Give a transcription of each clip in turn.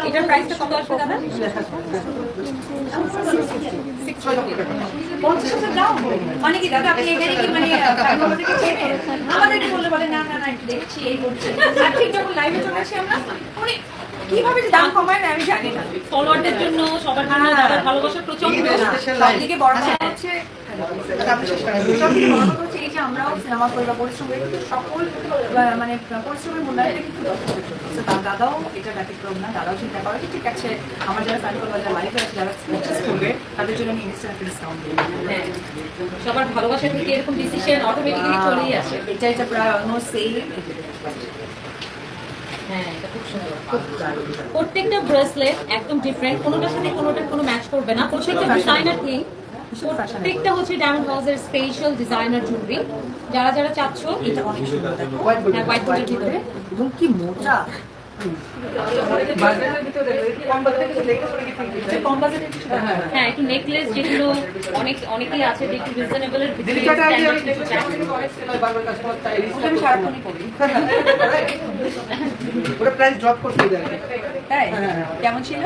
এটার প্রাইসটা কত আসবে দাদা? 50,000 দাও মানে কি দাদা আপনি এখানে কি মানে আমাদেরকে চেনেন? আমাদেরকে বললে বলে না না না একটু দেখছি এই করছি আর ঠিক যখন লাইভে চলে আসি আমরা মানে কিভাবে যে দাম কমায় না আমি জানি না। ফলোয়ারদের জন্য সবার জন্য দাদার ভালোবাসা প্রচন্ড। সবথেকে বড় কথা হচ্ছে এই যে আমরাও সিনেমা পরিবার পরিশ্রমের সকল মানে পরিশ্রমের মূল্যায়নটা কিন্তু দাদাও এটা ব্যতিক্রম না। দাদাও চিন্তা করে ঠিক আছে আমার যারা সাইকেল বা যারা লাইফে আছে যারা পারচেস করবে তাদের জন্য আমি ইনস্ট্যান্ট একটা ডিসকাউন্ট দিই। হ্যাঁ সবার ভালোবাসা থেকে এরকম ডিসিশন অটোমেটিক্যালি চলেই আসে। এটা প্রায় অলমোস্ট সেম। হ্যাঁ এটা খুব সুন্দর। প্রত্যেকটা ব্রেসলেট একদম ডিফারেন্ট, কোনোটার সাথে কোনোটার কোনো ম্যাচ করবে না। প্রত্যেকটা ডিজাইনার থিং, প্রত্যেকটা হচ্ছে ডায়মন্ড হাউসের স্পেশাল ডিজাইনার জুয়েলারি। যারা যারা চাচ্ছ এটা অনেক সুন্দর হোয়াইট বোর্ডের ভিতরে এবং কি মোটা হ্যাঁ একটু নেকলেস যেগুলো অনেকেই আছে যে একটু রিজনেবলের ভিতরে আমি সারাক্ষণই করি। ওটা প্রাইস ড্রপ করতে দেয়। তাই কেমন ছিল?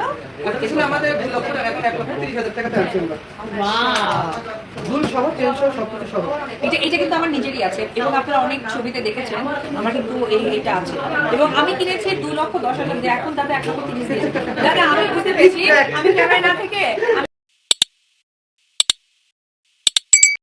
এগুলো আমাদের 2 লক্ষ টাকা, এখন 1,30,000 টাকাতে আছে আমরা। ওয়াও দুল সহ, চেন সহ, সবকিছু সহ। এটা কিন্তু আমার নিজেরই আছে এবং আপনারা অনেক ছবিতে দেখেছেন আমার কিন্তু এটা আছে এবং আমি কিনেছি 2,10,000 দিয়ে। এখন দাদা 1,30,000 দাদা আমি বুঝতে পেরেছি আমি ক্যামেরায় না থেকে